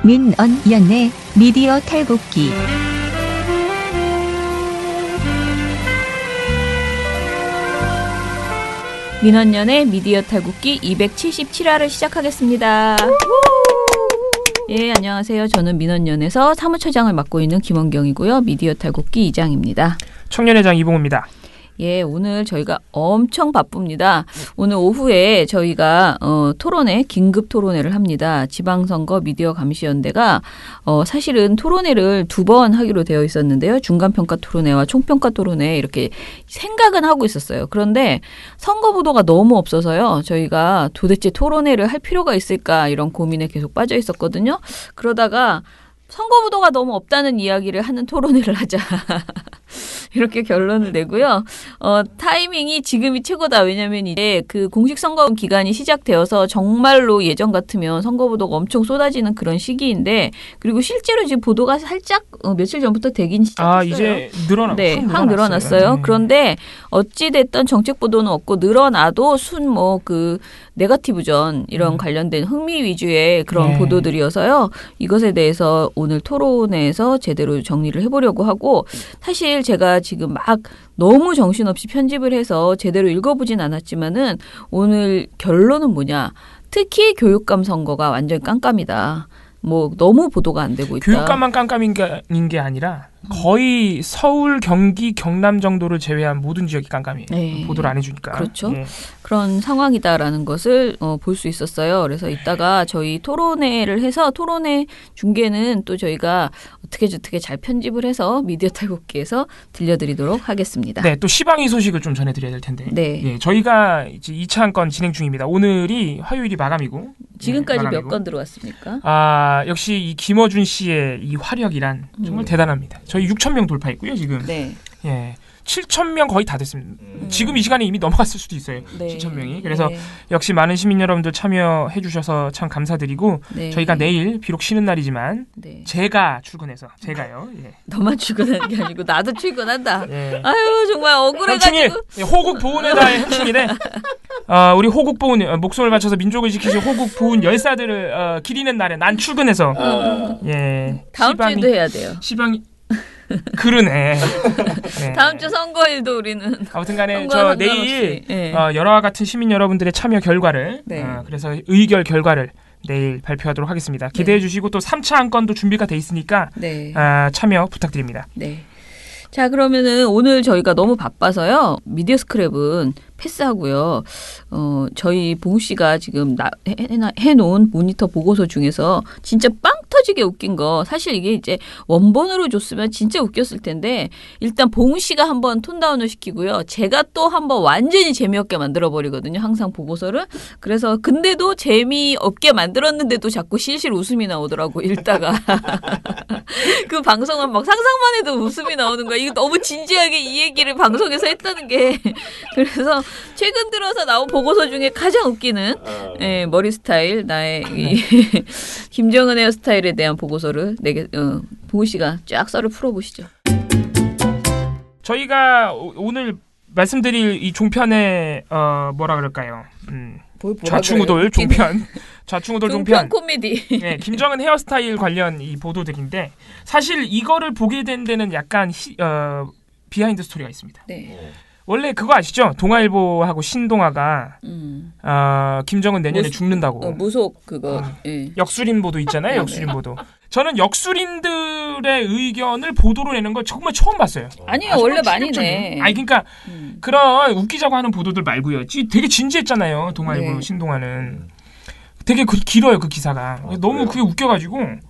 민언연의 미디어 탈곡기. 민언연의 미디어 탈곡기 277화를 시작하겠습니다. 예, 안녕하세요. 저는 민언연에서 사무처장을 맡고 있는 김원경이고요. 미디어 탈곡기 이장입니다. 청년회장 이봉우입니다. 예, 오늘 저희가 엄청 바쁩니다. 오늘 오후에 저희가 토론회, 긴급 토론회를 합니다. 지방선거 미디어 감시연대가 사실은 토론회를 2번 하기로 되어 있었는데요. 중간평가 토론회와 총평가 토론회 이렇게 생각은 하고 있었어요. 그런데 선거 보도가 너무 없어서요. 저희가 도대체 토론회를 할 필요가 있을까 이런 고민에 계속 빠져 있었거든요. 그러다가 선거 보도가 너무 없다는 이야기를 하는 토론회를 하자. 이렇게 결론을 내고요. 타이밍이 지금이 최고다. 왜냐하면 이제 그 공식 선거 기간이 시작되어서 정말로 예전 같으면 선거 보도가 엄청 쏟아지는 그런 시기인데, 그리고 실제로 지금 보도가 살짝 며칠 전부터 되긴 시작했어요. 아, 이제 네, 확 늘어났어요. 그런데 어찌 됐던 정책 보도는 없고 늘어나도 네거티브전 이런 관련된 흥미 위주의 그런 보도들이어서요. 이것에 대해서 오늘 토론회에서 제대로 정리를 해보려고 하고, 사실 제가 지금 막 너무 정신없이 편집을 해서 제대로 읽어보진 않았지만은 오늘 결론은 뭐냐. 특히 교육감 선거가 완전 깜깜이다. 뭐 너무 보도가 안 되고 있다. 교육감만 깜깜인 게 아니라 거의 서울, 경기, 경남 정도를 제외한 모든 지역이 깜깜이에요. 네. 보도를 안 해주니까. 그렇죠. 네. 그런 상황이다라는 것을 볼 수 있었어요. 그래서 이따가 저희 토론회를 해서 토론회 중계는 또 저희가 어떻게 잘 편집을 해서 미디어 탈곡기에서 들려드리도록 하겠습니다. 네, 또 시방위 소식을 좀 전해드려야 될 텐데. 네. 예, 저희가 이제 2차 한 건 진행 중입니다. 오늘이 화요일이 마감이고. 지금까지 몇 건 들어왔습니까? 아, 역시 이 김어준 씨의 이 화력이란 정말 대단합니다. 저희 6,000명 돌파했고요, 지금. 네. 예. 7,000명 거의 다 됐습니다. 지금 이 시간에 이미 넘어갔을 수도 있어요. 네. 7,000명이. 그래서 역시 많은 시민 여러분들 참여해 주셔서 참 감사드리고 저희가 내일 비록 쉬는 날이지만 제가 출근해서 제가요. 예. 너만 출근하는 게 아니고 나도 출근한다. 예. 아유 정말 억울해가지고. 호국 보훈회다의 현충일에 우리 호국 보훈 목숨을 바쳐서 민족을 지키신 호국 보훈 열사들을 기리는 날에 난 출근해서 다음 주에도 해야 돼요. 시방이 그러네. 네. 다음 주 선거일도 우리는 아무튼간에 저 내일 여러와 같은 시민 여러분들의 참여 결과를 그래서 의결 결과를 내일 발표하도록 하겠습니다. 기대해 주시고 또 3차 안건도 준비가 돼 있으니까 참여 부탁드립니다. 네. 자, 그러면은 오늘 저희가 너무 바빠서요. 미디어 스크랩은 패스하고요. 저희 봉우 씨가 지금 해놓은 모니터 보고서 중에서 진짜 빵 터지게 웃긴 거, 사실 이게 이제 원본으로 줬으면 진짜 웃겼을 텐데 일단 봉우 씨가 한번 톤다운을 시키고요. 제가 또 한번 완전히 재미없게 만들어버리거든요. 항상 보고서를. 그래서 근데도 재미없게 만들었는데도 자꾸 실실 웃음이 나오더라고. 읽다가. 그 방송은 막 상상만 해도 웃음이 나오는 거야. 이거 너무 진지하게 이 얘기를 방송에서 했다는 게. 그래서 최근 들어서 나온 보고서 중에 가장 웃기는 머리 스타일, 나의 김정은 헤어스타일에 대한 보고서를 봉우 씨가 쫙 썰을 풀어보시죠. 저희가 오늘 말씀드릴 이 종편의 뭐라 그럴까요? 좌충우돌 종편. 좌충우돌 종편 코미디. 네, 김정은 헤어스타일 관련 이 보도들인데 사실 이거를 보게 된 데는 약간 비하인드 스토리가 있습니다. 네. 원래 그거 아시죠? 동아일보하고 신동아가 김정은 내년에 죽는다고. 무속 그거. 역술인보도 있잖아요. 역술인보도. 저는 역술인들의 의견을 보도로 내는 걸 정말 처음 봤어요. 아니요. 원래 많이 내. 아니 그러니까 그런 웃기자고 하는 보도들 말고요. 되게 진지했잖아요. 동아일보 신동아는. 되게 길어요. 그 기사가. 너무 그게 웃겨가지고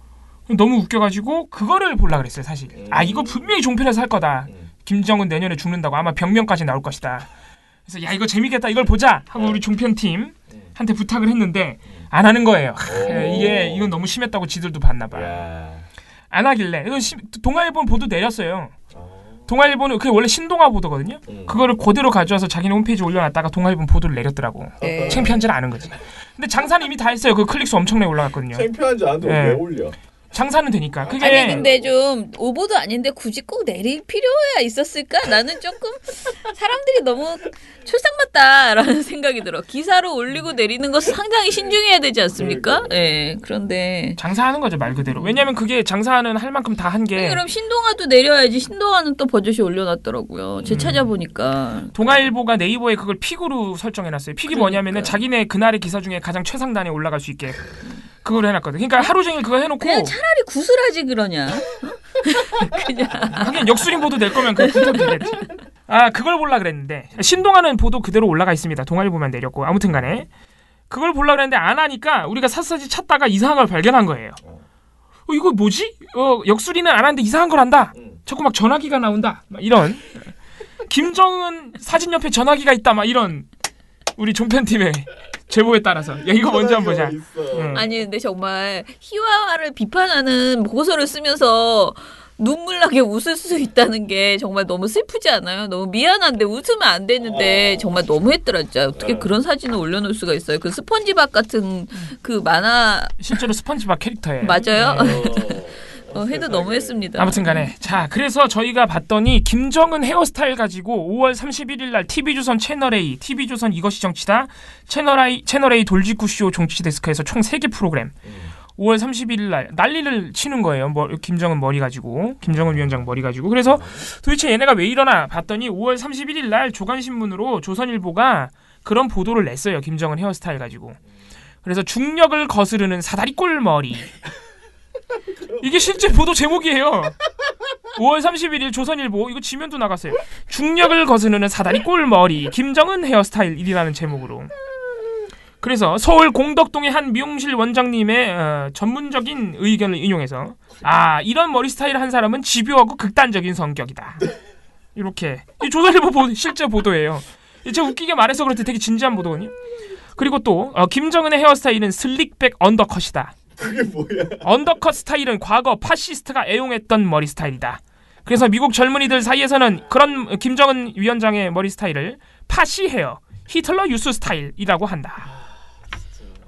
그거를 보려고 그랬어요. 사실. 이거 분명히 종편에서 할 거다. 김정은 내년에 죽는다고 아마 벽면까지 나올 것이다. 그래서 야 이거 재밌겠다. 이걸 보자 하고 우리 종편팀한테 부탁을 했는데 안 하는 거예요. 이건 너무 심했다고 지들도 봤나 봐. 안 하길래 동아일보는 보도 내렸어요. 동아일보는 그게 원래 신동아 보도거든요. 그거를 그대로 가져와서 자기네 홈페이지에 올려놨다가 동아일보는 보도를 내렸더라고. 창피한 줄 아는 거지. 근데 장사는 이미 다 했어요. 그 클릭수 엄청나게 올라갔거든요. 창피한 줄 아는데 왜 올려? 장사는 되니까. 그게 아니 근데 좀 오보도 아닌데 굳이 꼭 내릴 필요야 있었을까? 나는 조금 사람들이 너무 출상맞다라는 생각이 들어. 기사로 올리고 내리는 거 상당히 신중해야 되지 않습니까? 예. 네, 그런데 장사하는 거죠 말 그대로. 왜냐하면 그게 장사는 할 만큼 다 한 게. 그럼 신동아도 내려야지. 신동아는 또 버젓이 올려놨더라고요. 제 찾아보니까. 동아일보가 네이버에 그걸 픽으로 설정해놨어요. 픽이 뭐냐면은 자기네 그날의 기사 중에 가장 최상단에 올라갈 수 있게 그걸 해놨거든. 그러니까 하루 종일 그거 해놓고. 그냥 차라리 구슬하지 그러냐. 그냥. 하긴 역술인 보도 낼 거면 그거 붙어주겠지. 그걸 보려 그랬는데 신동아는 보도 그대로 올라가 있습니다. 동아일보만 내렸고 아무튼간에 그걸 보려 그랬는데 안 하니까 우리가 샅샅이 찾다가 이상한 걸 발견한 거예요. 이거 뭐지? 역술이는 안 하는데 이상한 걸 한다. 자꾸 막 전화기가 나온다. 막 이런. 김정은 사진 옆에 전화기가 있다. 막 이런 우리 종편팀의 제보에 따라서. 야 이거 먼저 한번 보자. 아니 근데 정말 희화화를 비판하는 보고서를 쓰면서 눈물 나게 웃을 수 있다는 게 정말 너무 슬프지 않아요? 너무 미안한데 웃으면 안 되는데 정말 너무했더라 진짜. 어떻게 그런 사진을 올려놓을 수가 있어요? 그 스펀지밥 같은 그 만화 실제로 스펀지밥 캐릭터예요. 맞아요? 해도 너무했습니다. 아무튼간에 자 그래서 저희가 봤더니 김정은 헤어스타일 가지고 5월 31일 날 TV조선 채널A, TV조선 이것이 정치다, 채널A 돌직구쇼 정치데스크에서 총 3개 프로그램 5월 31일 날 난리를 치는 거예요. 김정은 머리 가지고, 김정은 위원장 머리 가지고. 그래서 도대체 얘네가 왜 이러나 봤더니 5월 31일 날 조간신문으로 조선일보가 그런 보도를 냈어요. 김정은 헤어스타일 가지고. 그래서 중력을 거스르는 사다리꼴 머리. 이게 실제 보도 제목이에요. 5월 31일 조선일보 이거 지면도 나갔어요. 중력을 거스르는 사다리꼴 머리 김정은 헤어스타일이라는 제목으로. 그래서 서울 공덕동의 한 미용실 원장님의 전문적인 의견을 인용해서 이런 머리 스타일을 한 사람은 집요하고 극단적인 성격이다. 이렇게 조선일보 실제 보도예요. 제가 웃기게 말해서 그렇지 되게 진지한 보도거든요. 그리고 또 김정은의 헤어스타일은 슬릭백 언더컷이다. 그게 뭐야? 언더컷 스타일은 과거 파시스트가 애용했던 머리 스타일이다. 그래서 미국 젊은이들 사이에서는 그런 김정은 위원장의 머리 스타일을 파시 헤어, 히틀러 유스 스타일이라고 한다.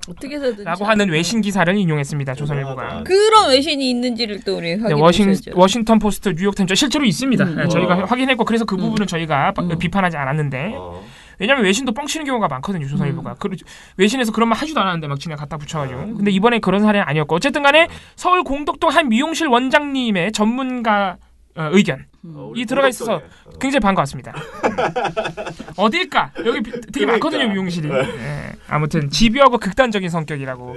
어떻게 해서든 라고 하는 외신 기사를 인용했습니다. 조선일보가. 그런 외신이 있는지를 또 우리 확인해보셔야죠. 워싱턴 포스트, 뉴욕타임즈 실제로 있습니다. 저희가 확인했고 그래서 그 부분은 저희가 비판하지 않았는데 왜냐면 외신도 뻥치는 경우가 많거든요. 조선일보가. 외신에서 그런 말 하지도 않았는데 막 지네 갖다 붙여가지고. 근데 이번에 그런 사례는 아니었고 어쨌든 간에 서울 공덕동 한 미용실 원장님의 전문가 의견이 들어가 있어서 굉장히 반가웠습니다. 어딜까? 여기 되게 많거든요. 미용실이. 네. 아무튼 집요하고 극단적인 성격이라고.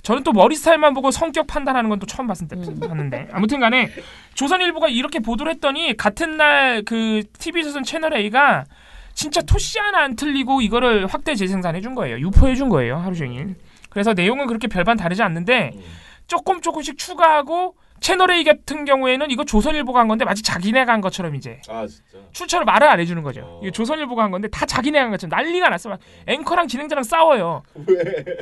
저는 또 머리 스타일만 보고 성격 판단하는 건 또 처음 봤는데 아무튼 간에 조선일보가 이렇게 보도를 했더니 같은 날 그 TV조선 채널A가 진짜 토시 하나 안 틀리고 이거를 확대 재생산해 준 거예요. 유포해 준 거예요. 하루 종일. 그래서 내용은 그렇게 별반 다르지 않는데 조금씩 추가하고 채널A 같은 경우에는 이거 조선일보가 한 건데 마치 자기네가 한 것처럼 이제 진짜? 출처를 말을 안 해주는 거죠. 이거 조선일보가 한 건데 다 자기네가 한 것처럼 난리가 났어. 막 앵커랑 진행자랑 싸워요. 왜?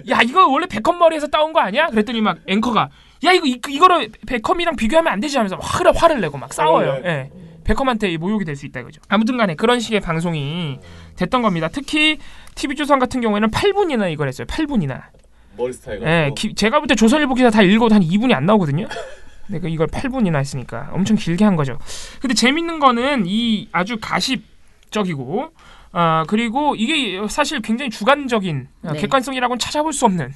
야 이거 원래 베컴 머리에서 따온 거 아니야? 그랬더니 막 앵커가 야 이거를 베컴이랑 비교하면 안 되지 하면서 화를 내고 막 싸워요. 예. 베컴한테 모욕이 될 수 있다 그죠. 아무튼 간에 그런 식의 방송이 됐던 겁니다. 특히 TV조선 같은 경우에는 8분이나 이걸 했어요. 8분이나. 머리 스타일가. 예, 제가 볼 때 조선일보 기사 다 읽어도 한 2분이 안 나오거든요. 근데 이걸 8분이나 했으니까 엄청 길게 한 거죠. 근데 재밌는 거는 이 아주 가십적이고 그리고 이게 사실 굉장히 주관적인 객관성이라고는 찾아볼 수 없는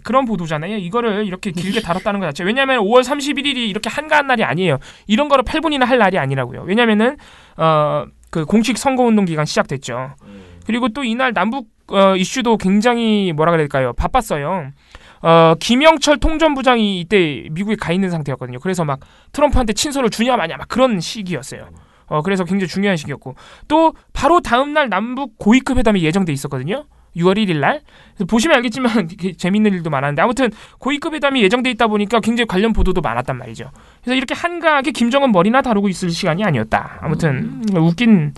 그런 보도잖아요. 이거를 이렇게 길게 다뤘다는 것 자체. 왜냐하면 5월 31일이 이렇게 한가한 날이 아니에요. 이런 거를 8분이나 할 날이 아니라고요. 왜냐하면은 그 공식 선거운동 기간 시작됐죠. 그리고 또 이날 남북 이슈도 굉장히 뭐라 그럴까요? 바빴어요. 김영철 통전부장이 이때 미국에 가 있는 상태였거든요. 그래서 막 트럼프한테 친서를 주냐 마냐 막 그런 시기였어요. 그래서 굉장히 중요한 시기였고 또 바로 다음 날 남북 고위급 회담이 예정돼 있었거든요. 6월 1일 날. 그래서 보시면 알겠지만 재밌는 일도 많았는데 아무튼 고위급 회담이 예정돼 있다 보니까 굉장히 관련 보도도 많았단 말이죠. 그래서 이렇게 한가하게 김정은 머리나 다루고 있을 시간이 아니었다. 아무튼 웃긴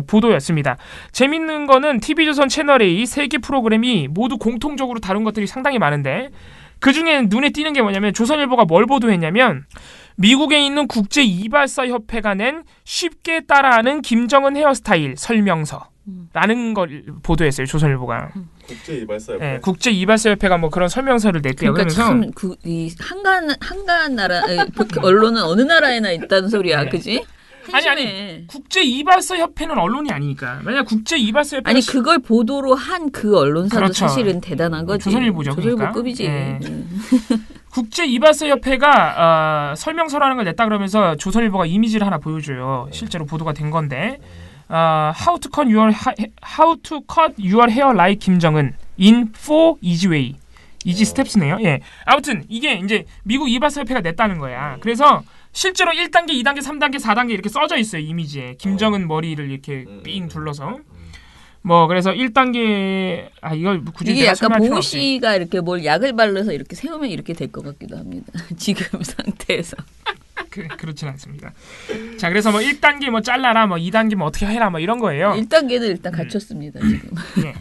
보도였습니다. 재밌는 거는 TV조선 채널A 3개 프로그램이 모두 공통적으로 다룬 것들이 상당히 많은데 그중에 눈에 띄는 게 뭐냐면 조선일보가 뭘 보도했냐면 미국에 있는 국제 이발사 협회가 낸 쉽게 따라하는 김정은 헤어스타일 설명서 라는 걸 보도했어요. 조선일보가. 국제 이발사협회. 네, 국제 이발사협회가 뭐 그런 설명서를 냈대요. 그러니까 그러면서 참이 한가한 나라 언론은 어느 나라에나 있다는 소리야, 네. 그지? 아니 국제 이발사 협회는 언론이 아니니까. 만약 국제 이발사 협회 아니 그걸 보도로 한 그 언론사도 그렇죠. 사실은 대단한 거지. 조선일보죠. 조선일보급이지. 그러니까. 국제 이발사 협회가 설명서라는 걸 냈다 그러면서 조선일보가 이미지를 하나 보여줘요. 실제로 보도가 된 건데 how to cut your hair like 김정은 in 4 easy way. easy steps네요. 예. 아무튼 이게 이제 미국 이발사 협회가 냈다는 거야. 그래서 실제로 1단계, 2단계, 3단계, 4단계 이렇게 써져 있어요. 이미지에. 김정은 머리를 이렇게 삥 둘러서. 뭐 그래서 1단계 이걸 굳이 이게 내가 약간 설명할 필요 봉 없지. 씨가 이렇게 뭘 약을 발라서 이렇게 세우면 이렇게 될 것 같기도 합니다. 지금 상태에서. 그렇진 않습니다. 자, 그래서 뭐 1단계 뭐 잘라라, 뭐 2단계 뭐 어떻게 해라, 뭐 이런 거예요. 1단계는 일단 갖췄습니다. 지금. 예.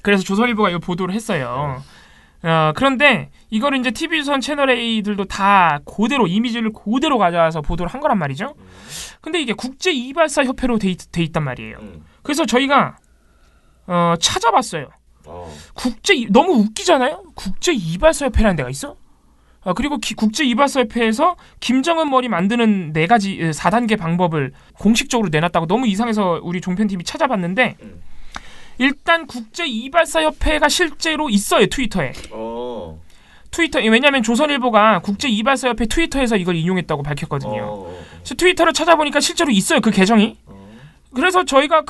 그래서 조선일보가 이거 보도를 했어요. 그런데 이거를 이제 TV조선 채널A들도 다 그대로 이미지를 그대로 가져와서 보도를 한 거란 말이죠. 근데 이게 국제 이발사 협회로 돼 있단 말이에요. 그래서 저희가 찾아봤어요. 너무 웃기잖아요. 국제 이발사 협회라는 데가 있어? 그리고 국제 이발사 협회에서 김정은 머리 만드는 4단계 방법을 공식적으로 내놨다고 너무 이상해서 우리 종편팀이 찾아봤는데 일단 국제 이발사 협회가 실제로 있어요. 트위터에. 왜냐하면 조선일보가 국제 이발사 협회 트위터에서 이걸 인용했다고 밝혔거든요. 그래서 트위터를 찾아보니까 실제로 있어요. 그 계정이. 그래서 저희가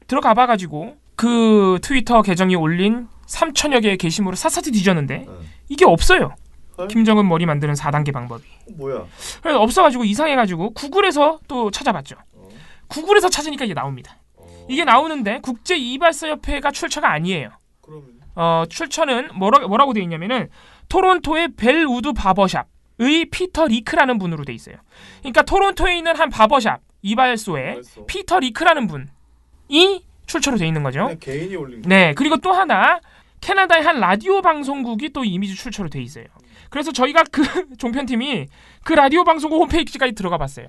들어가 봐가지고 그 트위터 계정이 올린 3,000여 개의 게시물을 샅샅이 뒤졌는데 이게 없어요. 김정은 머리 만드는 4단계 방법이. 뭐야? 그래서 없어가지고 이상해가지고 구글에서 또 찾아봤죠. 구글에서 찾으니까 이게 나옵니다. 이게 나오는데 국제 이발사 협회가 출처가 아니에요. 출처는 뭐라고 되어 있냐면은 토론토의 벨우드 바버샵의 피터 리크라는 분으로 돼 있어요. 그러니까 토론토에 있는 한 바버샵 이발소에 피터 리크라는 분이 출처로 돼 있는 거죠. 그냥 개인이 올린 거. 네, 그리고 또 하나 캐나다의 한 라디오 방송국이 또 이미지 출처로 돼 있어요. 그래서 저희가 그 종편팀이 그 라디오 방송국 홈페이지까지 들어가 봤어요.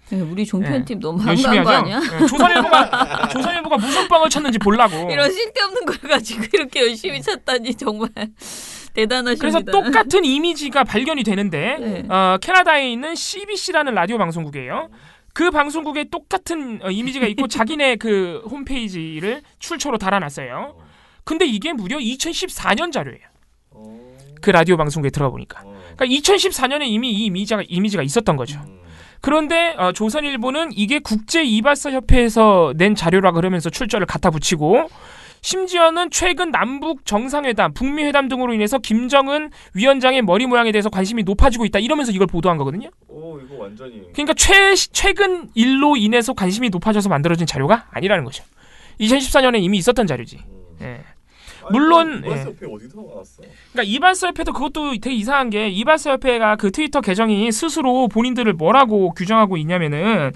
네, 우리 종편팀 너무 열심히 한가한 거 하죠. 아니야? 네, 조선일보가 무슨 뻥을 쳤는지 보려고. 이런 쓸데없는 걸 가지고 이렇게 열심히 찾다니 정말 대단하십니다. 그래서 똑같은 이미지가 발견이 되는데 네. 캐나다에 있는 CBC라는 라디오 방송국이에요. 그 방송국에 똑같은 이미지가 있고 자기네 그 홈페이지를 출처로 달아놨어요. 근데 이게 무려 2014년 자료예요. 그 라디오 방송국에 들어가 보니까. 그러니까 2014년에 이미 이 이미지가 있었던 거죠. 그런데 조선일보는 이게 국제 이발사 협회에서 낸 자료라 그러면서 출처를 갖다 붙이고 심지어는 최근 남북 정상회담, 북미 회담 등으로 인해서 김정은 위원장의 머리 모양에 대해서 관심이 높아지고 있다 이러면서 이걸 보도한 거거든요. 이거 완전히. 그러니까 최근 일로 인해서 관심이 높아져서 만들어진 자료가 아니라는 거죠. 2014년에 이미 있었던 자료지. 예. 물론 이발사협회 어디서 나왔어? 그러니까 이발사협회도 그것도 되게 이상한 게 이발사협회가 그 트위터 계정이 스스로 본인들을 뭐라고 규정하고 있냐면은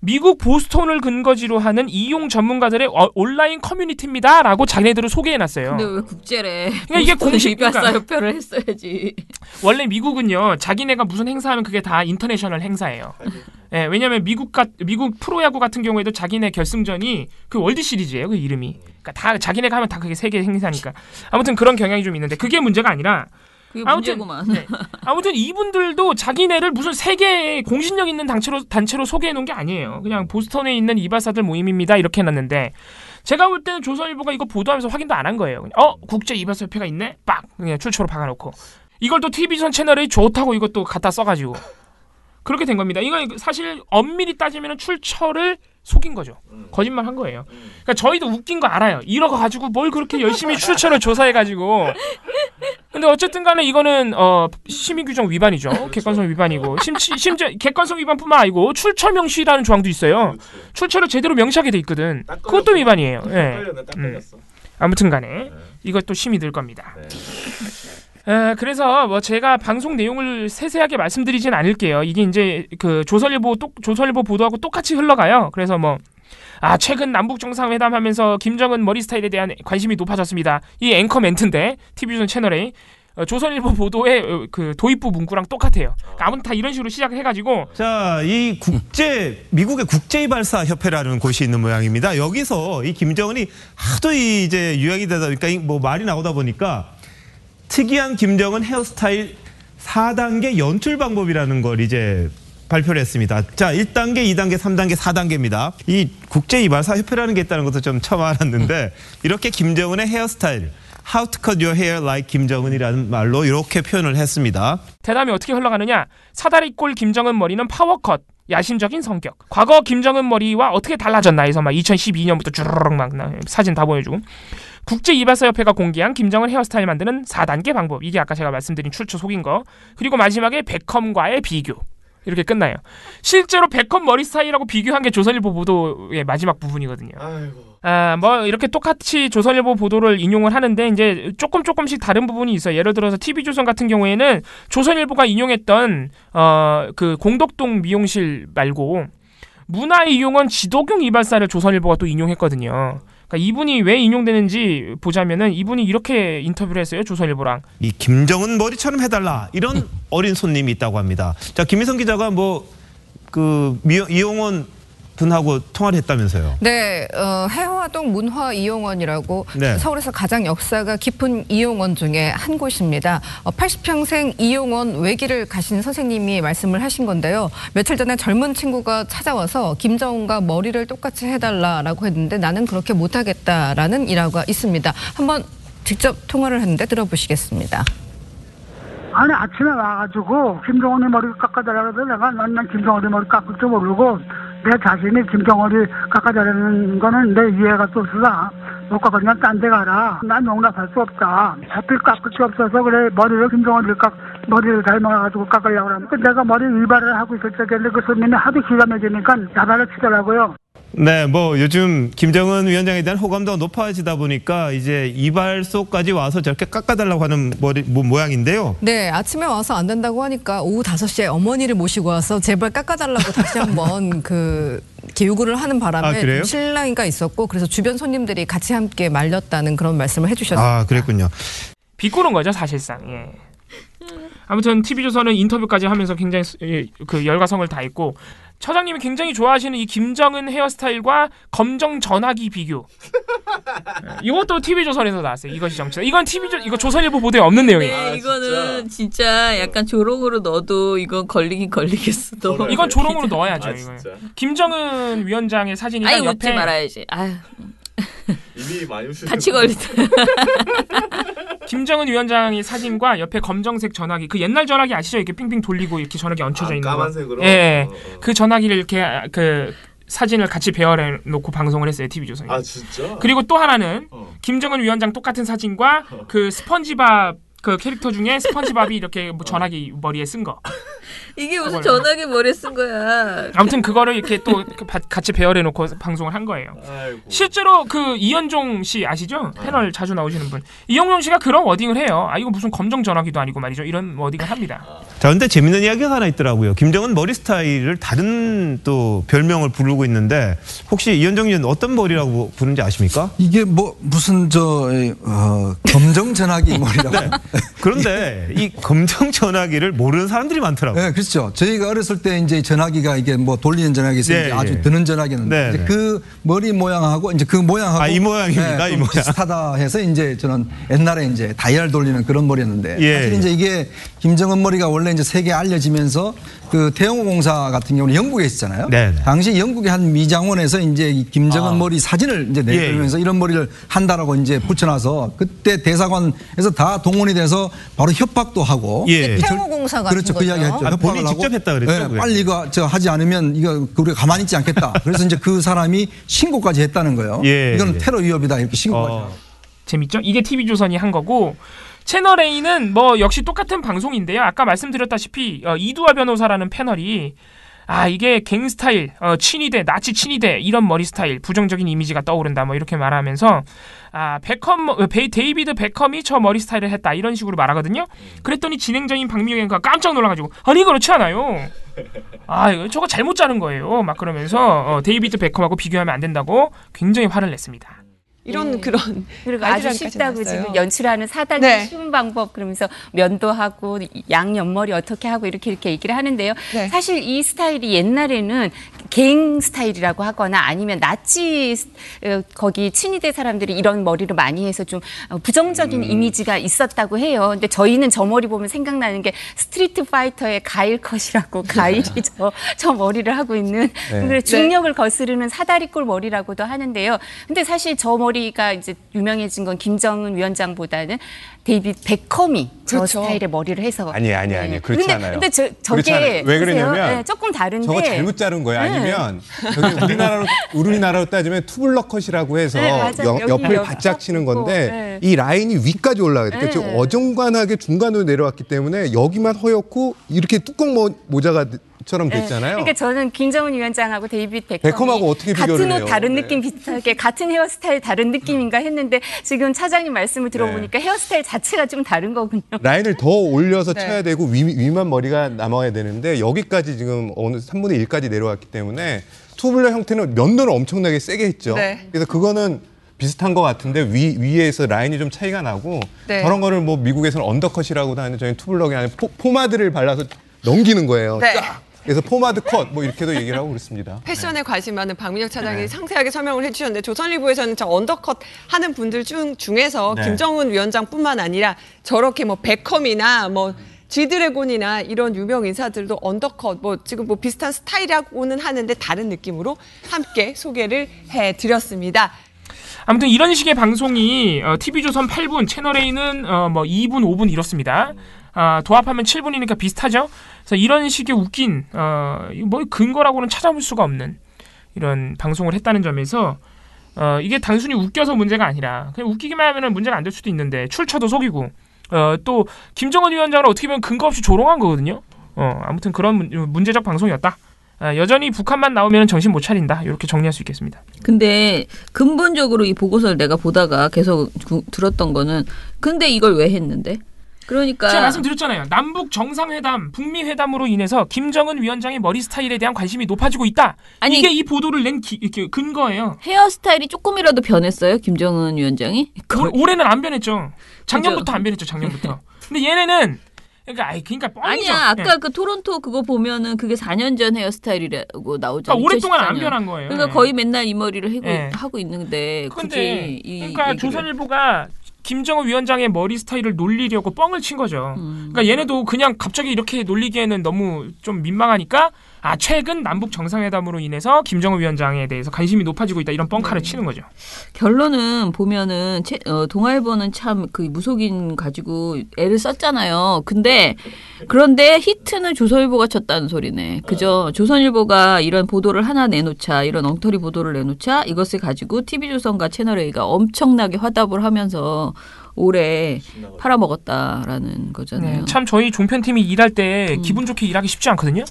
미국 보스턴을 근거지로 하는 이용 전문가들의 온라인 커뮤니티입니다라고 자기네들을 소개해놨어요. 근데 왜 국제래? 그러니까 이게 공식 이발사 협회를 했어야지. 원래 미국은요 자기네가 무슨 행사하면 그게 다 인터내셔널 행사예요. 예, 왜냐하면 미국 프로야구 같은 경우에도 자기네 결승전이 그 월드 시리즈예요. 그 이름이. 그러니까 다 자기네가 하면 다 그게 세계 행사니까. 아무튼 그런 경향이 좀 있는데 그게 문제가 아니라. 그게 문제구만. 아무튼 이분들도 자기네를 무슨 세계의 공신력 있는 단체로 소개해 놓은 게 아니에요. 그냥 보스턴에 있는 이발사들 모임입니다. 이렇게 해놨는데 제가 볼 때는 조선일보가 이거 보도하면서 확인도 안 한 거예요. 국제 이발사협회가 있네? 빡! 그냥 출처로 박아놓고 이걸 또 TV조선 채널에 좋다고 이것도 갖다 써가지고 그렇게 된 겁니다. 이건 사실 엄밀히 따지면 출처를 속인 거죠. 거짓말 한 거예요. 그러니까 저희도 웃긴 거 알아요. 이러고 가지고 뭘 그렇게 열심히 출처를 조사해가지고. 근데 어쨌든 간에 이거는 심의규정 위반이죠. 그렇죠. 객관성 위반이고. 심지어 객관성 위반뿐만 아니고 출처 명시라는 조항도 있어요. 그렇지. 출처를 제대로 명시하게 돼 있거든. 딱 그것도 걸렸어. 위반이에요. 딱 예. 걸렸네. 딱 걸렸어. 아무튼 간에 이것도 심의 들 겁니다. 그래서 뭐 제가 방송 내용을 세세하게 말씀드리진 않을게요. 이게 이제 그 조선일보 보도하고 똑같이 흘러가요. 그래서 뭐 최근 남북 정상회담하면서 김정은 머리 스타일에 대한 관심이 높아졌습니다. 이 앵커 멘트인데 TV조선 채널에 조선일보 보도의 그 도입부 문구랑 똑같아요. 그러니까 아무튼 다 이런 식으로 시작해가지고 자, 이 미국의 국제이발사 협회라는 곳이 있는 모양입니다. 여기서 이 김정은이 하도 이제 유행이 되다 보니까 뭐 말이 나오다 보니까 특이한 김정은 헤어스타일 4단계 연출 방법이라는 걸 이제 발표를 했습니다. 자, 1단계, 2단계, 3단계, 4단계입니다. 이 국제이발사 협회라는 게 있다는 것도 좀 처음 알았는데 이렇게 김정은의 헤어스타일 How to cut your hair like 김정은이라는 말로 이렇게 표현을 했습니다. 대담이 어떻게 흘러가느냐. 사다리꼴 김정은 머리는 파워컷. 야심적인 성격. 과거 김정은 머리와 어떻게 달라졌나 해서 막 2012년부터 주르륵 막 사진 다 보여주고. 국제이발사협회가 공개한 김정은 헤어스타일 만드는 4단계 방법. 이게 아까 제가 말씀드린 출처 속인 거. 그리고 마지막에 베컴과의 비교. 이렇게 끝나요. 실제로 베컴 머리 스타일하고 비교한 게 조선일보 보도의 마지막 부분이거든요. 뭐 이렇게 똑같이 조선일보 보도를 인용을 하는데 이제 조금씩 다른 부분이 있어요. 예를 들어서 TV조선 같은 경우에는 조선일보가 인용했던 그 공덕동 미용실 말고 문화이용원 지도경 이발사를 조선일보가 또 인용했거든요. 그러니까 이분이 왜 인용되는지 보자면은 이분이 이렇게 인터뷰를 했어요. 조선일보랑. 이 김정은 머리처럼 해달라 이런 어린 손님이 있다고 합니다. 자, 김희성 기자가 뭐 그 이용원 분하고 통화를 했다면서요? 네, 해화동 문화이용원이라고 네. 서울에서 가장 역사가 깊은 이용원 중에 한 곳입니다. 80평생 이용원 외길을 가신 선생님이 말씀을 하신 건데요. 며칠 전에 젊은 친구가 찾아와서 김정은과 머리를 똑같이 해달라라고 했는데 나는 그렇게 못하겠다라는 일화가 있습니다. 한번 직접 통화를 했는데 들어보시겠습니다. 아니 아침에 와가지고 김정은이 머리 깎아달라고 해서 내가 난 김정은이 머리 깎을 줄 모르고 내 자신이 김정은이 깎아달라는 거는 내 이해가 또 없어서 못 깎으면 딴 데 가라. 난 용납할 수 없다. 하필 깎을 게 없어서 그래 머리를 머리를 닮아가지고 깎으려고 하면 내가 머리 이발을 하고 있을 적인데 그 손님이 하도 기가 막히니까 야단을 치더라고요. 네, 뭐 요즘 김정은 위원장에 대한 호감도가 높아지다 보니까 이제 이발소까지 와서 저렇게 깎아달라고 하는 모양인데요. 네, 아침에 와서 안 된다고 하니까 오후 5시에 어머니를 모시고 와서 제발 깎아달라고 다시 한번 이렇게 요구를 하는 바람에 실랑이가 있었고 그래서 주변 손님들이 같이 함께 말렸다는 그런 말씀을 해주셨습니다. 아, 그랬군요. 비꼬는 거죠, 사실상. 예. 아무튼 TV조선은 인터뷰까지 하면서 굉장히 그 열과성을 다했고 처장님이 굉장히 좋아하시는 이 김정은 헤어스타일과 검정 전화기 비교. 이것도 TV조선에서 나왔어요. 이것이 정치다. 이건 이거 조선일보 보도에 없는 내용이에요. 네, 이거는 진짜 약간 조롱으로 넣어도 이건 걸리긴 걸리겠어. 이건 조롱으로 넣어야죠. 이건. 김정은 위원장의 사진이랑 옆에 웃지 말아야지. 아유. 이미 많이 웃으시는 같이 걸리다. 김정은 위원장의 사진과 옆에 검정색 전화기, 그 옛날 전화기 아시죠? 이렇게 핑핑 돌리고 이렇게 전화기 얹혀져 있는 거. 까만색으로? 예. 그 전화기를 이렇게 그 사진을 같이 배열해 놓고 방송을 했어요. TV조선이. 아, 진짜? 그리고 또 하나는 김정은 위원장 똑같은 사진과 그 스펀지밥 그 캐릭터 중에 스펀지밥이 이렇게 뭐 전화기 머리에 쓴 거. 이게 무슨 전화기 머리에 쓴 거야. 아무튼 그거를 이렇게 또 같이 배열해 놓고 방송을 한 거예요. 아이고. 실제로 그 이현종 씨 아시죠? 패널 자주 나오시는 분. 이현종 씨가 그런 워딩을 해요. 아, 이거 무슨 검정 전화기도 아니고 말이죠. 이런 워딩을 합니다. 자, 근데 재밌는 이야기가 하나 있더라고요. 김정은 머리 스타일을 다른 또 별명을 부르고 있는데 혹시 이현정 의원 어떤 머리라고 부르는지 아십니까? 이게 뭐 무슨 검정 전화기 머리라고. 네. 그런데 이 검정 전화기를 모르는 사람들이 많더라고요. 네, 그렇죠. 저희가 어렸을 때 이제 전화기가 이게 뭐 돌리는 전화기에서 네, 이제 아주 네. 드는 전화기였는데 이제 그 머리 모양하고 이제 그 모양하고 이 모양입니다. 이 모양. 비슷하다 해서 이제 저는 옛날에 이제 다이얼 돌리는 그런 머리였는데 예. 사실 이제 이게 김정은 머리가 원래 이제 세계에 알려지면서 그 대형호 공사 같은 경우는 영국에 있었잖아요. 네, 네. 당시 영국의 한 미장원에서 이제 이 김정은 머리 사진을 이제 내걸면서 이런 머리를 한다라고 이제 붙여놔서 그때 대사관에서 다 동원이 돼서 바로 협박도 하고. 태영호 공사 같은 그렇죠. 거죠. 그 이야기 했죠. 본인이 직접 했다 그랬죠. 네, 빨리 이거 하지 않으면 이거 우리가 가만히 있지 않겠다. 그래서 이제 그 사람이 신고까지 했다는 거예요. 이건 테러 위협이다 이렇게 신고까지. 재밌죠? 이게 TV조선이 한 거고 채널 A는 뭐 역시 똑같은 방송인데요. 아까 말씀드렸다시피 이두화 변호사라는 패널이 이게 갱스타일, 친위대, 나치 친위대 이런 머리 스타일, 부정적인 이미지가 떠오른다 뭐 이렇게 말하면서 데이비드 베컴이 저 머리 스타일을 했다 이런 식으로 말하거든요. 그랬더니 진행자인 박미영가 깜짝 놀라가지고 아니 그렇지 않아요. 저거 잘못 자른 거예요. 막 그러면서 데이비드 베컴하고 비교하면 안 된다고 굉장히 화를 냈습니다. 이런 그런 그리고 아주 아이디어까지 쉽다고 나왔어요. 지금 연출하는 사다리 네. 쉬운 방법 그러면서 면도 하고 양옆머리 어떻게 하고 이렇게 얘기를 하는데요. 네. 사실 이 스타일이 옛날에는 갱 스타일이라고 하거나 아니면 나치 거기 친위대 사람들이 이런 머리를 많이 해서 좀 부정적인 이미지가 있었다고 해요. 근데 저희는 저 머리 보면 생각나는 게 스트리트 파이터의 가일 컷이라고 가일이 저 머리를 하고 있는 그리고 중력을 거스르는 사다리꼴 머리라고도 하는데요. 근데 사실 저 머리가 이제 유명해진 건 김정은 위원장보다는 데이비드 베컴이 저 그렇죠. 스타일의 머리를 해서 아니 그렇지 않아요. 근데 그렇지 저게 않아요. 왜 그러냐면 네, 조금 다른데 저거 잘못 자른 거예요. 아니면 저기 우리나라로 따지면 투블럭 컷이라고 해서 네, 맞아요. 옆을 여기 바짝 치는 건데 네. 이 라인이 위까지 올라가요. 그러니까 지금 어정관하게 중간으로 내려왔기 때문에 여기만 허옇고 이렇게 뚜껑 모자가처럼 됐잖아요. 그러니까 저는 김정은 위원장하고 데이비드 베컴하고 어떻게 비교를 같은 옷 해요? 다른 느낌 비슷하게 같은 헤어스타일 다른 느낌인가 했는데 지금 차장님 말씀을 들어보니까 헤어스타일 자체가 좀 다른 거군요. 라인을 더 올려서 네. 쳐야 되고 위만 머리가 남아야 되는데 여기까지 지금 어느 3분의 1까지 내려왔기 때문에 투블럭 형태는 면도를 엄청나게 세게 했죠. 네. 그래서 그거는 비슷한 것 같은데 위에서 라인이 좀 차이가 나고 네. 저런 거를 뭐 미국에서는 언더컷이라고도 하는데 저희는 투블럭이 아니라 포마드를 발라서 넘기는 거예요. 네. 쫙. 그래서 포마드 컷 뭐 이렇게도 얘기를 하고 그렇습니다. 패션에 관심 많은 박민혁 차장이 상세하게 설명을 해주셨는데 조선일보에서는 저 언더컷 하는 분들 중에서 네. 김정은 위원장뿐만 아니라 저렇게 뭐 베컴이나 뭐 G드래곤이나 이런 유명 인사들도 언더컷 지금 비슷한 스타일이라고는 하는데 다른 느낌으로 함께 소개를 해드렸습니다. 아무튼 이런 식의 방송이 TV조선 8분, 채널A는 2분, 5분 이렇습니다. 도합하면 7분이니까 비슷하죠. 그래서 이런 식의 웃긴 근거라고는 찾아볼 수가 없는 이런 방송을 했다는 점에서 이게 단순히 웃겨서 문제가 아니라 그냥 웃기기만 하면 문제가 안 될 수도 있는데 출처도 속이고 또 김정은 위원장을 어떻게 보면 근거 없이 조롱한 거거든요. 아무튼 그런 문제적 방송이었다. 여전히 북한만 나오면 정신 못 차린다. 이렇게 정리할 수 있겠습니다. 근데 근본적으로 이 보고서를 내가 보다가 계속 들었던 거는 근데 이걸 왜 했는데? 그러니까 제가 말씀드렸잖아요. 남북 정상회담, 북미 회담으로 인해서 김정은 위원장의 머리 스타일에 대한 관심이 높아지고 있다. 아니, 이게 이 보도를 낸 근거예요. 헤어스타일이 조금이라도 변했어요, 김정은 위원장이? 올해는 안 변했죠. 작년부터 안 변했죠. 작년부터. 근데 얘네는 그러니까 뻔히죠. 아니야. 아까 그 토론토 그거 보면은 그게 4년 전 헤어스타일이라고 나오잖아요. 그러니까 오랫동안 안 변한 거예요. 그러니까 거의 맨날 이 머리를 하고 있는데 굳이 그러니까 조선일보가 김정은 위원장의 머리 스타일을 놀리려고 뻥을 친 거죠. 그러니까 얘네도 그냥 갑자기 이렇게 놀리기에는 너무 좀 민망하니까 최근 남북 정상회담으로 인해서 김정은 위원장에 대해서 관심이 높아지고 있다 이런 뻥카를 치는 거죠. 결론은 보면은 동아일보는 참 그 무속인 가지고 애를 썼잖아요. 그런데 히트는 조선일보가 쳤다는 소리네. 그죠? 조선일보가 이런 보도를 하나 내놓자, 이런 엉터리 보도를 내놓자 이것을 가지고 TV조선과 채널A가 엄청나게 화답을 하면서 올해 팔아먹었다라는 거잖아요. 참 저희 종편팀이 일할 때 기분 좋게 일하기 쉽지 않거든요.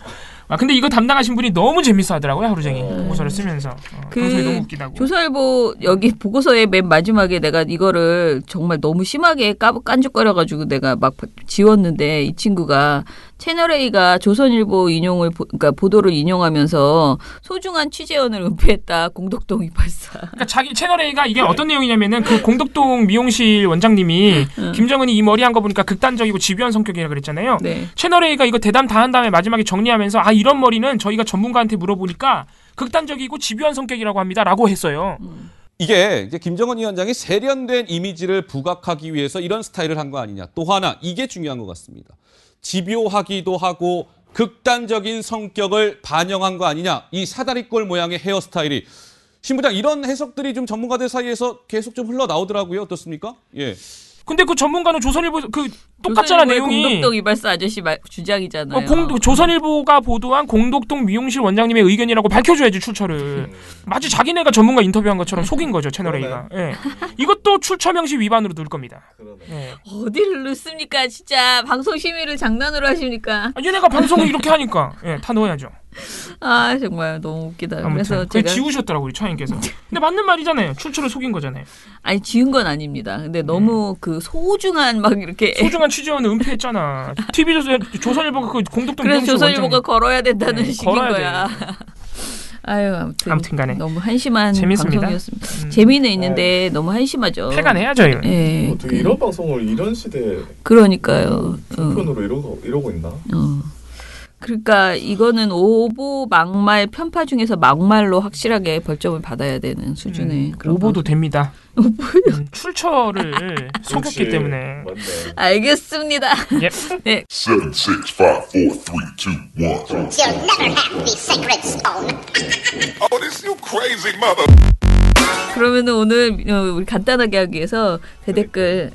근데 이거 담당하신 분이 너무 재밌어 하더라고요. 하루 종일 보고서를 쓰면서. 방송이 너무 웃기다고. 조선일보 여기 보고서의 맨 마지막에 내가 이거를 정말 너무 심하게 깐죽거려가지고 내가 막 지웠는데 이 친구가 채널A가 조선일보 그러니까 보도를 인용하면서 소중한 취재원을 은폐했다. 공덕동 284. 그러니까 자기 채널A가 이게 어떤 내용이냐면은 그 공덕동 미용실 원장님이 김정은이 이 머리 한 거 보니까 극단적이고 집요한 성격이라 그랬잖아요. 네. 채널A가 이거 대담 다 한 다음에 마지막에 정리하면서 이런 머리는 저희가 전문가한테 물어보니까 극단적이고 집요한 성격이라고 합니다라고 했어요. 이게 이제 김정은 위원장이 세련된 이미지를 부각하기 위해서 이런 스타일을 한 거 아니냐. 또 하나 이게 중요한 것 같습니다. 집요하기도 하고 극단적인 성격을 반영한 거 아니냐. 이 사다리꼴 모양의 헤어스타일이. 신부장 이런 해석들이 좀 전문가들 사이에서 계속 좀 흘러나오더라고요. 어떻습니까? 예. 근데 그 전문가는 조선일보 똑같잖아 내용이. 공덕동 이발사 아저씨 주장이잖아요. 조선일보가 보도한 공덕동 미용실 원장님의 의견이라고 밝혀줘야지 출처를. 마치 자기네가 전문가 인터뷰한 것처럼 속인 거죠 채널A가. 예. 이것도 출처 명시 위반으로 넣을 겁니다. 예. 어디를 넣습니까 진짜. 방송 심의를 장난으로 하십니까. 얘네가 방송을 이렇게 하니까 다 넣어야죠. 정말 너무 웃기다. 아무튼, 그래서 제가 지우셨더라고 우리 차장님께서. 근데 맞는 말이잖아요. 출처를 속인 거잖아요. 아니 지운 건 아닙니다. 근데 너무 그 소중한 막 이렇게 소중한 취재원을 은폐했잖아. TV조선일보가 그 공덕동 그래서 조선일보가 걸어야 된다는 식인 거야. 아유, 아무튼간에 너무 한심한 재밌습니다. 방송이었습니다. 재미는 있는데 너무 한심하죠. 폐간해야죠. 예. 어떻게 이런 방송을 이런 시대에 그러니까요. 종편으로 이러고 있나? 그러니까 이거는 오보 막말 편파 중에서 막말로 확실하게 벌점을 받아야 되는 수준의 그런 오보도 됩니다. 출처를 속였기 때문에. 맞네. 알겠습니다. 예. 네. 7, 6, 5, 4, 3, 2, 1. You'll never have the sacred stone. Oh, this you crazy mother. 그러면은 오늘 우리 간단하게 하기 위해서 대댓글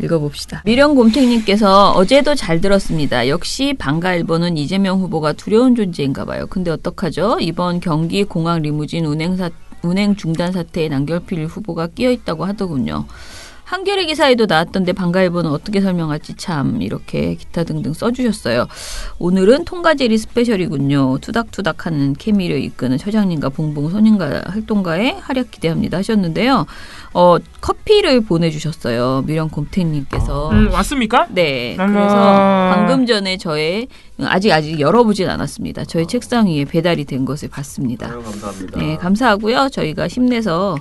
읽어봅시다. 미령곰탱님께서 어제도 잘 들었습니다. 역시 방가일보는 이재명 후보가 두려운 존재인가 봐요. 근데 어떡하죠? 이번 경기 공항 리무진 운행 중단 사태에 남경필 후보가 끼어 있다고 하더군요. 한겨레 기사에도 나왔던데 방가일보는 어떻게 설명할지 참 이렇게 기타 등등 써주셨어요. 오늘은 통과제리 스페셜이군요. 투닥투닥하는 케미를 이끄는 처장님과 봉봉 소년가 활동가의 활약 기대합니다 하셨는데요. 커피를 보내주셨어요. 미령곰탱님께서. 왔습니까? 네. 그래서 방금 전에 저의 아직 열어보진 않았습니다. 저희 책상 위에 배달이 된 것을 봤습니다. 감사합니다. 네, 감사하고요. 저희가 힘내서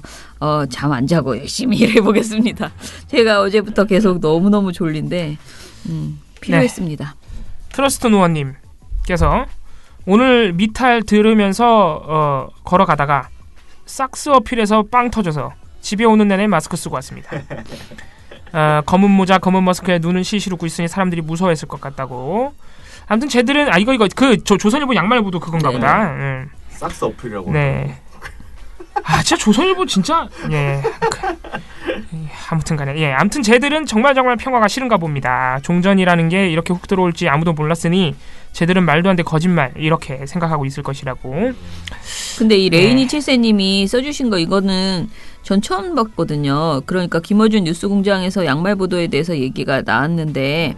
잠 안 자고 열심히 일해보겠습니다. 제가 어제부터 계속 너무너무 졸린데 필요했습니다. 네. 트러스트 노원님께서 오늘 미탈 들으면서 걸어가다가 삭스 어필에서 빵 터져서 집에 오는 내내 마스크 쓰고 왔습니다. 검은 모자, 검은 머스크에 눈은 실실 웃고 있으니 사람들이 무서워했을 것 같다고. 아무튼 쟤들은 이거 조선일보 양말보도 그건가 보다. 삭스 어필이라고. 네. 진짜 조선일보 진짜 아무튼간에 아무튼 쟤들은 정말 평화가 싫은가 봅니다. 종전이라는 게 이렇게 훅 들어올지 아무도 몰랐으니 쟤들은 말도 안 돼 거짓말 이렇게 생각하고 있을 것이라고. 근데 이 레이니 칠세님이 써주신 거 이거는 전 처음 봤거든요. 그러니까 김어준 뉴스공장에서 양말 보도에 대해서 얘기가 나왔는데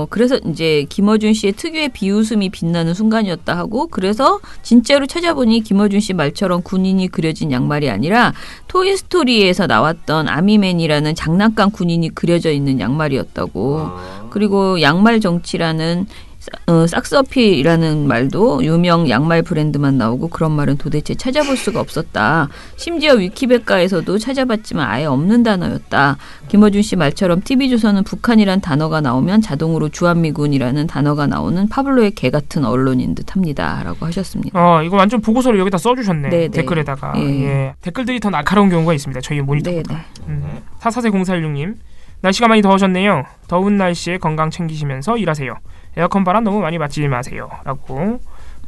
그래서 이제 김어준 씨의 특유의 비웃음이 빛나는 순간이었다 하고 그래서 진짜로 찾아보니 김어준 씨 말처럼 군인이 그려진 양말이 아니라 토이스토리에서 나왔던 아미맨이라는 장난감 군인이 그려져 있는 양말이었다고. 그리고 양말 정치라는 삭스어필이라는 말도 유명 양말 브랜드만 나오고 그런 말은 도대체 찾아볼 수가 없었다. 심지어 위키백과에서도 찾아봤지만 아예 없는 단어였다. 김어준 씨 말처럼 TV조선은 북한이란 단어가 나오면 자동으로 주한미군이라는 단어가 나오는 파블로의 개 같은 언론인 듯합니다. 라고 하셨습니다. 이거 완전 보고서를 여기다 써주셨네. 네네. 댓글에다가. 예. 댓글들이 더 날카로운 경우가 있습니다. 저희 모니터보다. 44006님 날씨가 많이 더워졌네요. 더운 날씨에 건강 챙기시면서 일하세요. 에어컨 바람 너무 많이 맞지 마세요. 라고.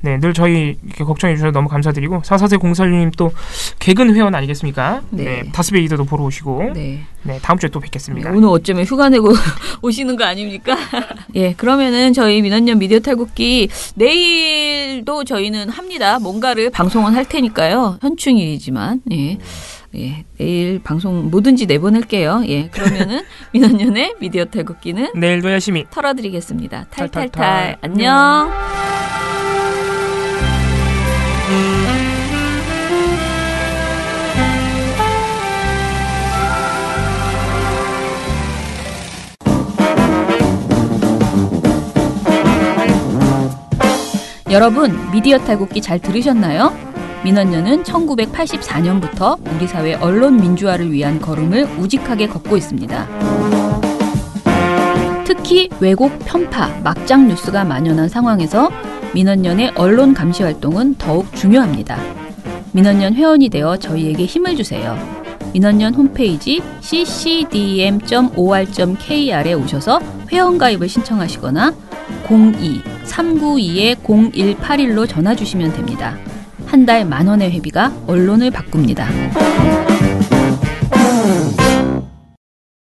네, 늘 저희 이렇게 걱정해 주셔서 너무 감사드리고 44006님 또 개근 회원 아니겠습니까? 네. 다스베이더도 보러 오시고 네, 다음 주에 또 뵙겠습니다. 오늘 어쩌면 휴가 내고 오시는 거 아닙니까? 예, 그러면은 저희 민원연 미디어 탈곡기 내일도 저희는 합니다. 뭔가를 방송은 할 테니까요. 현충일이지만 예, 내일 방송 뭐든지 내보낼게요. 예, 그러면은 민원연의 미디어 탈곡기는 내일도 열심히 털어드리겠습니다. 탈탈탈. 안녕. 여러분, 미디어 탈곡기 잘 들으셨나요? 민원연은 1984년부터 우리 사회 언론 민주화를 위한 걸음을 우직하게 걷고 있습니다. 특히 왜곡, 편파, 막장 뉴스가 만연한 상황에서 민원연의 언론 감시 활동은 더욱 중요합니다. 민원연 회원이 되어 저희에게 힘을 주세요. 민원연 홈페이지 ccdm.or.kr에 오셔서 회원가입을 신청하시거나 02-392-0181로 전화 주시면 됩니다. 한 달 10,000원의 회비가 언론을 바꿉니다.